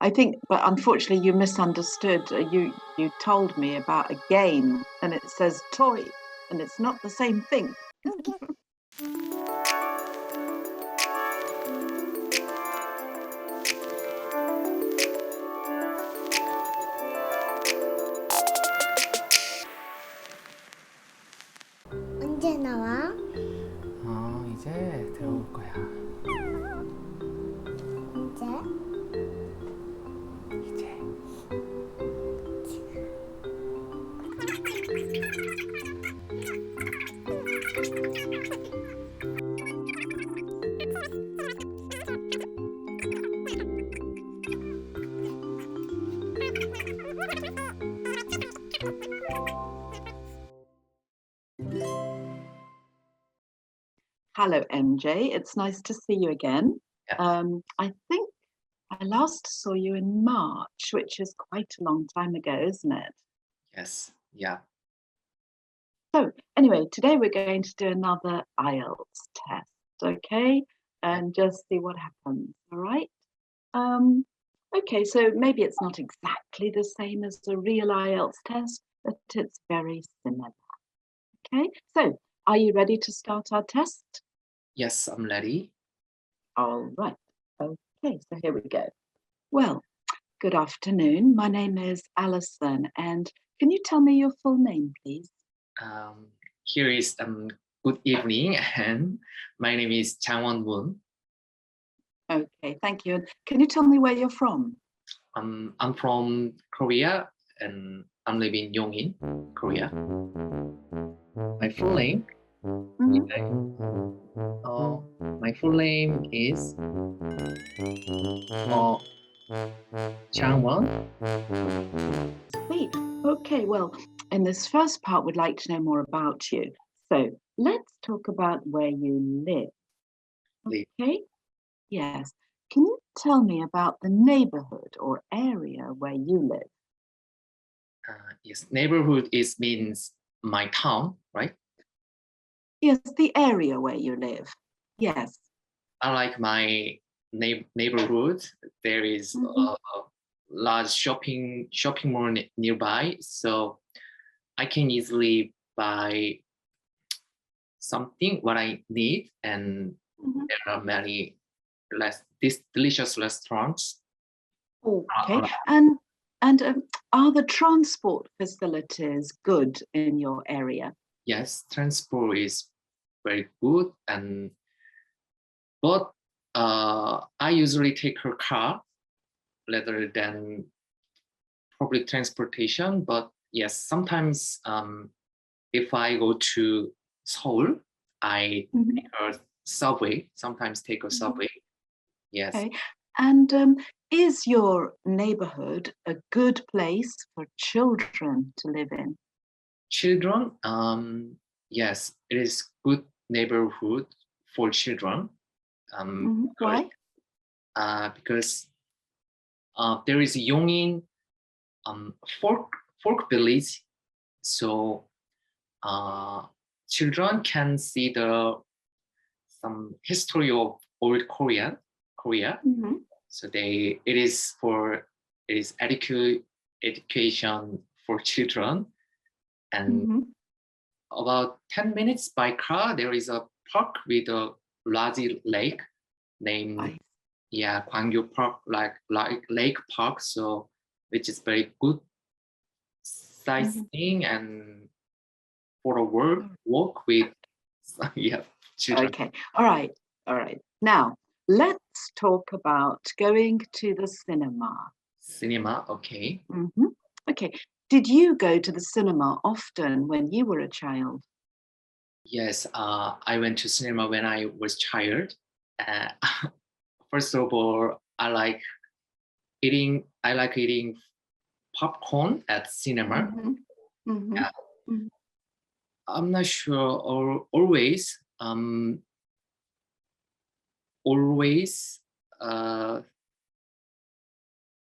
I think, but unfortunately you misunderstood. You told me about a game and it says toy and it's not the same thing. 언제 나와? 이제 들어올 거야. 언제? 이제. Hello, MJ. It's nice to see you again. Yeah. I think I last saw you in March, which is quite a long time ago, isn't it? Yes. Yeah. So anyway, today we're going to do another IELTS test, okay? And just see what happens, all right? Okay, so maybe it's not exactly the same as a real IELTS test, but it's very similar. Okay, so are you ready to start our test? Yes, I'm ready. All right. Okay, so here we go. Well, good afternoon. My name is Alison, and can you tell me your full name, please? Here is good evening, and my name is 장원님은. Okay, thank you. And can you tell me where you're from? I'm from Korea, and I'm living in Yongin, Korea. My full name. My full name is 장원. Sweet. Okay, well, in this first part, we'd like to know more about you. So let's talk about where you live. Okay? Yes. Can you tell me about the neighborhood or area where you live? Yes, neighborhood means my town, right? Yes, the area where you live. Yes. I like my neighborhood. There is a large shopping mall nearby, so I can easily buy something what I need, and there are many delicious restaurants. Okay. And are the transport facilities good in your area? Yes, transport is very good, but I usually take a car rather than public transportation. But yes, sometimes if I go to Seoul, I take a subway. Sometimes take a subway. Yes. Okay. And is your neighborhood a good place for children to live in? Children, yes, it is good neighborhood for children. Why? Because there is Yongin folk village, so children can see some history of old Korea. So it is education for children. And about 10 minutes by car, there is a park with a large lake named Gwangju Park, like lake park. So which is very good sightseeing and for a walk with children. Okay. All right. Now let's talk about going to the cinema. Cinema, okay. Okay. Did you go to the cinema often when you were a child? Yes, I went to cinema when I was child. First of all, I like eating popcorn at cinema. Yeah. I'm not sure, or always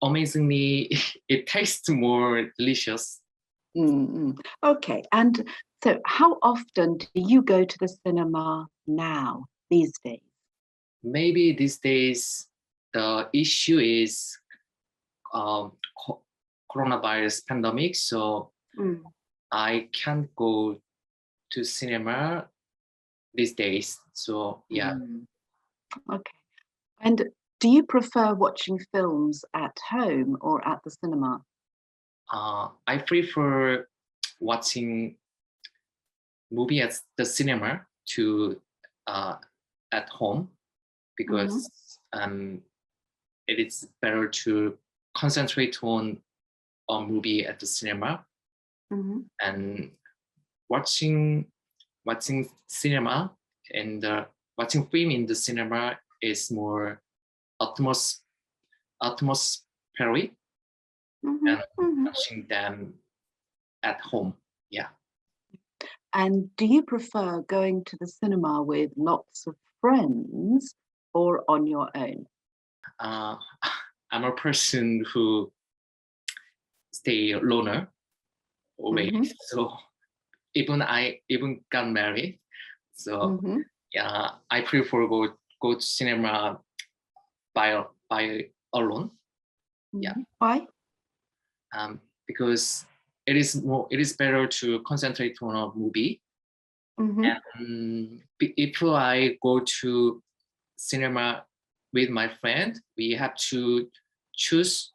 amazingly, it tastes more delicious. Okay, and so how often do you go to the cinema now, these days? Maybe these days the issue is coronavirus pandemic, so I can't go to cinema these days. So yeah. Okay. And do you prefer watching films at home or at the cinema? I prefer watching movie at the cinema to at home because it is better to concentrate on a movie at the cinema, and watching cinema and watching film in the cinema is more atmospheric than watching them at home. Yeah. And do you prefer going to the cinema with lots of friends or on your own? I'm a person who stay loner always. So even got married. So yeah, I prefer go to cinema by alone. Yeah. Why? Because it is better to concentrate on a movie. And if I go to cinema with my friend, we have to choose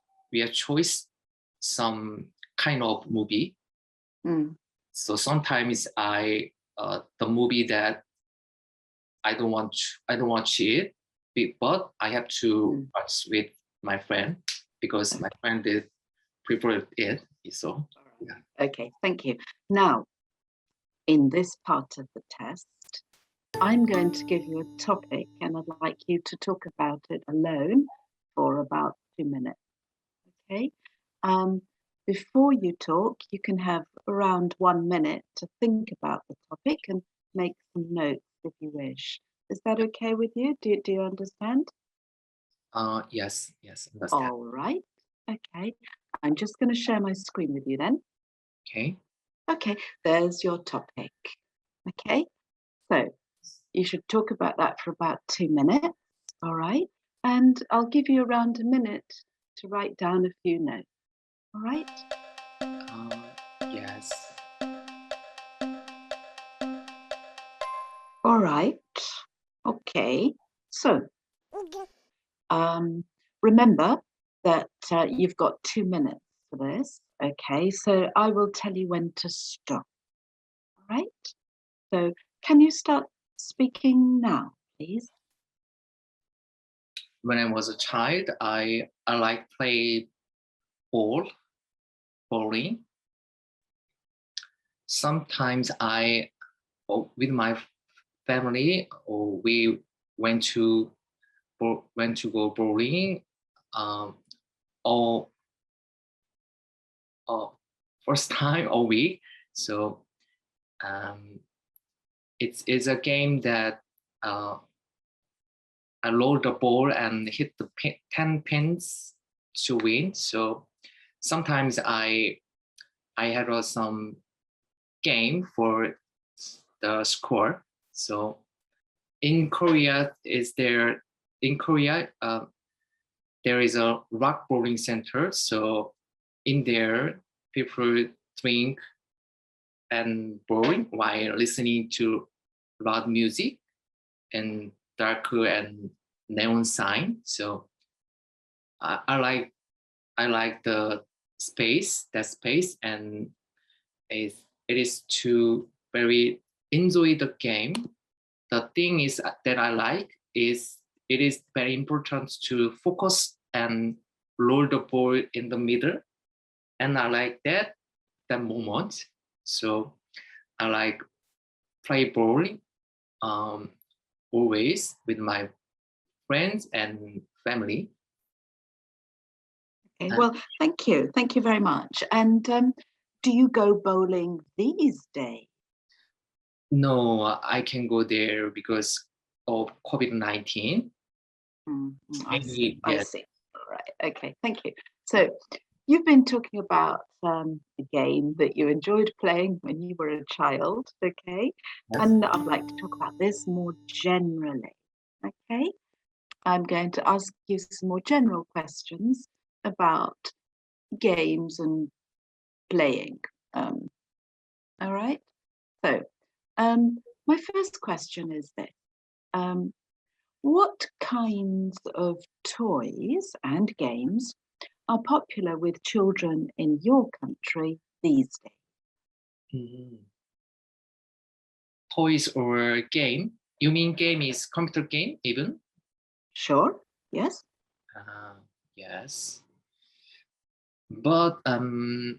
some kind of movie. So sometimes the movie that I don't watch it, but I have to watch with my friend because my friend did prefer it. So yeah. Okay, thank you. Now, in this part of the test, I'm going to give you a topic and I'd like you to talk about it alone for about 2 minutes. Okay? Before you talk, you can have around 1 minute to think about the topic and make some notes if you wish. Is that okay with you? Do you understand? Yes, understand. All right. Okay. I'm just going to share my screen with you then. Okay. Okay, there's your topic. Okay, so you should talk about that for about 2 minutes. All right. And I'll give you around a minute to write down a few notes. All right. Yes. All right. Okay. So remember that you've got 2 minutes for this. Okay. So I will tell you when to stop. All right. So can you start speaking now, please? When I was a child, I like play bowling. Sometimes with my family, or we went to go bowling. First time a week. So it's a game that I roll the ball and hit the 10 pins to win. So sometimes I had some game for the score. So in Korea, there is a rock bowling center. So in there, people drink and bowling while listening to loud music and darker and neon sign. So I like that space, and it is to very enjoy the game. The thing is that I like is it is very important to focus and roll the ball in the middle, and I like that moment. So I like play bowling always with my friends and family. Okay, well, thank you. Thank you very much. And do you go bowling these days? No, I can go there because of COVID-19. I see. Maybe, I yes. see. All right. Okay, thank you. So you've been talking about a game that you enjoyed playing when you were a child, okay? Yes. And I'd like to talk about this more generally, okay? I'm going to ask you some more general questions about games and playing. All right. So, my first question is this. What kinds of toys and games are popular with children in your country these days? Mhm. Toys or game? You mean game is computer game even? Sure. Yes. Yes. But the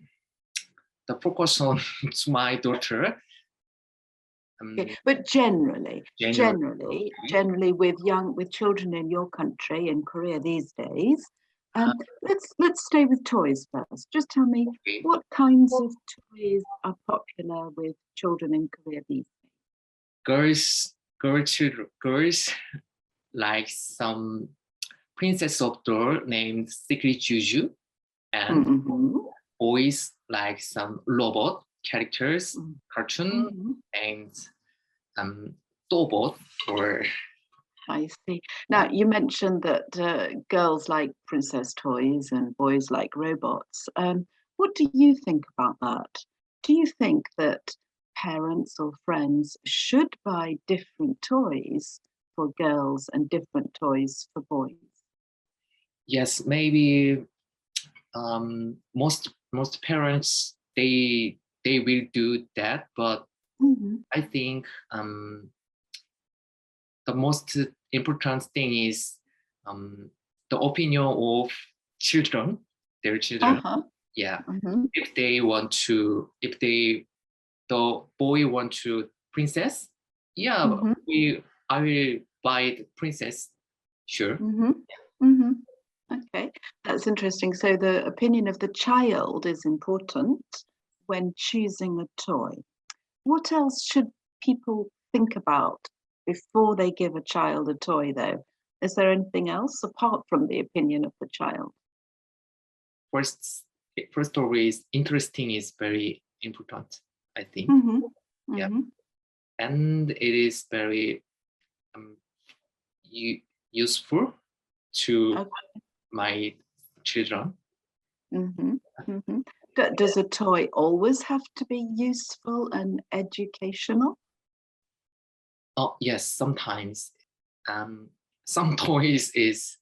focus on to my daughter. Okay. But generally, Generally, with children in your country, in Korea these days, let's stay with toys first. Just tell me okay. what kinds of toys are popular with children in Korea these days? Girls like some princess of doll named Secret Juju, and Mhm. boys like some robot characters, Mm. cartoon Mhm. named Dobot or I see. Now, you mentioned that girls like princess toys and boys like robots. What do you think about that? Do you think that parents or friends should buy different toys for girls and different toys for boys? yes, maybe most parents they will do that, but Mhm. I think the most important thing is the opinion of children, their children. Uh-huh. Yeah, Mhm. if the boy want to princess, yeah, Mhm. I will buy the princess. Sure. Mhm. Mhm. Okay, that's interesting. So the opinion of the child is important when choosing a toy. What else should people think about before they give a child a toy, though? Is there anything else apart from the opinion of the child? First, first always interesting is very important, I think. Mm-hmm. Yeah, Mm-hmm. and it is very useful to Okay. my children. Mm-hmm. Mm-hmm. Does a toy always have to be useful and educational? Oh yes, sometimes some toys is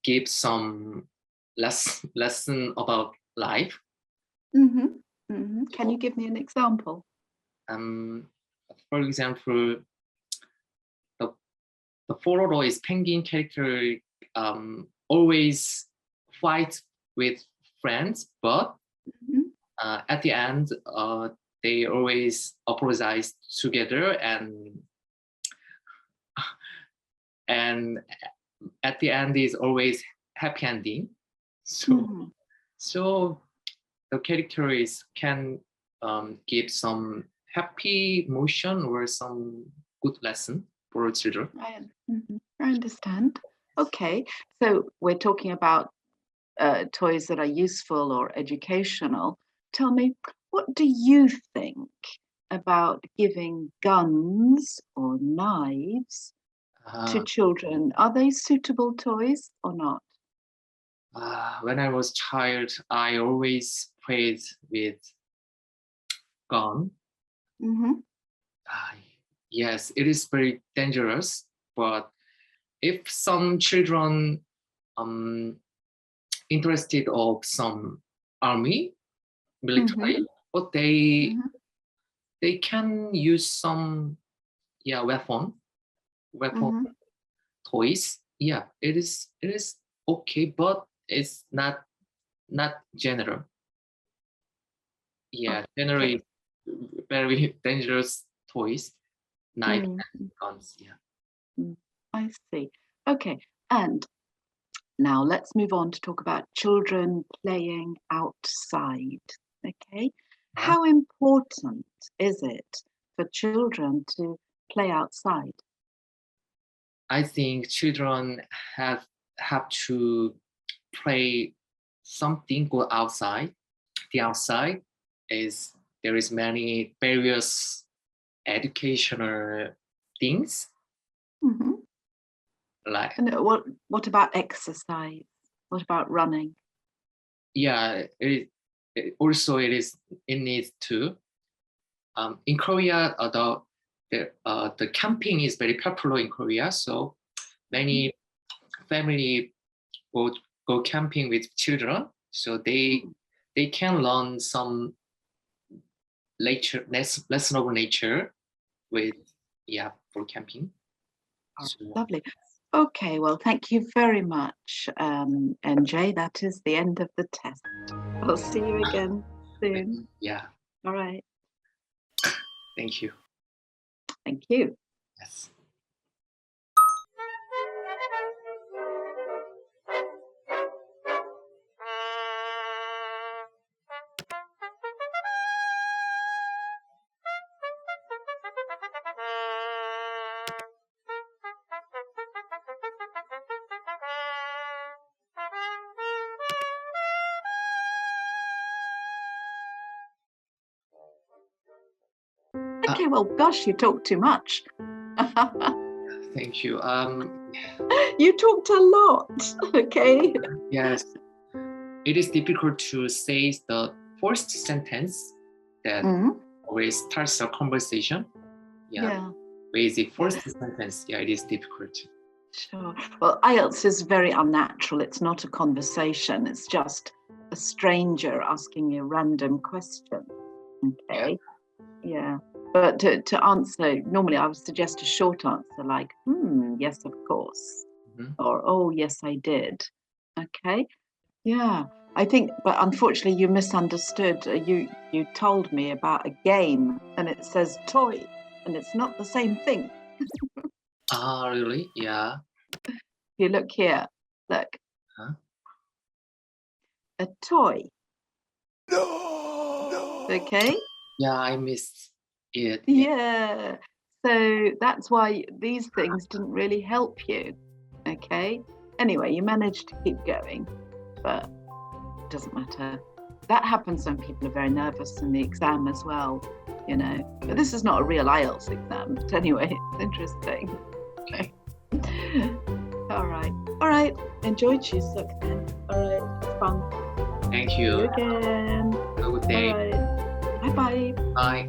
give some lesson about life. Mm-hmm. Mm-hmm. Can you give me an example? Um, for example, the the Pororo is penguin character always fight with friends, but Mm-hmm. at the end they always apologize together, and at the end is always happy ending. So Mm-hmm. so the character is can give some happy emotion or some good lesson for children. I understand. Okay, so we're talking about toys that are useful or educational. Tell me, what do you think about giving guns or knives to Uh, children? Are they suitable toys or not? when I was child, I always played with gun. Mm-hmm. Uh, yes, it is very dangerous, but if some children um interested of some army Mm-hmm. military, but Mm-hmm. they can use some weapon Mm-hmm. toys. Yeah, it is okay, but it's not general. Yeah, Okay. generally very dangerous toys, knife Mm, and guns. Yeah. mm, I see. Okay, and now let's move on to talk about children playing outside. Okay, Huh? how important is it for children to play outside? I think children have to play something, go outside. The outside is there is many various educational things Hmm. like And what about exercise? What about running? Yeah, it needs to. In Korea, the camping is very popular in Korea, so many family go camping with children, so they can learn some lesson of nature with for camping. So, Lovely. Okay, well, thank you very much, NJ. That is the end of the test. I'll see you again soon. yeah, All right. thank you. Thank you. Yes. Okay, well, gosh, you talk too much. Thank you. You talked a lot. Okay. Yes, it is difficult to say the first sentence that always starts a conversation. Yeah. With the first sentence, it is difficult. Sure. Well, IELTS is very unnatural. It's not a conversation. It's just a stranger asking you a random question. Okay. Yeah. But to answer, normally I would suggest a short answer like, yes, of course. Or, oh, yes, I did. Okay. Yeah. I think, but unfortunately you misunderstood. You told me about a game and it says toy and it's not the same thing. Ah, really? Yeah. You look here. Look. Huh? A toy. No. Okay. Yeah, I missed it. Yeah. So that's why these things didn't really help you. Okay. Anyway, you managed to keep going, but it doesn't matter. That happens when people are very nervous in the exam as well, you know. But this is not a real IELTS exam. But anyway, it's interesting. Okay. All right. Enjoy Chuseok then. All right. It's fun. Thank See you you. again. Have a good day. All right. Bye-bye. Bye.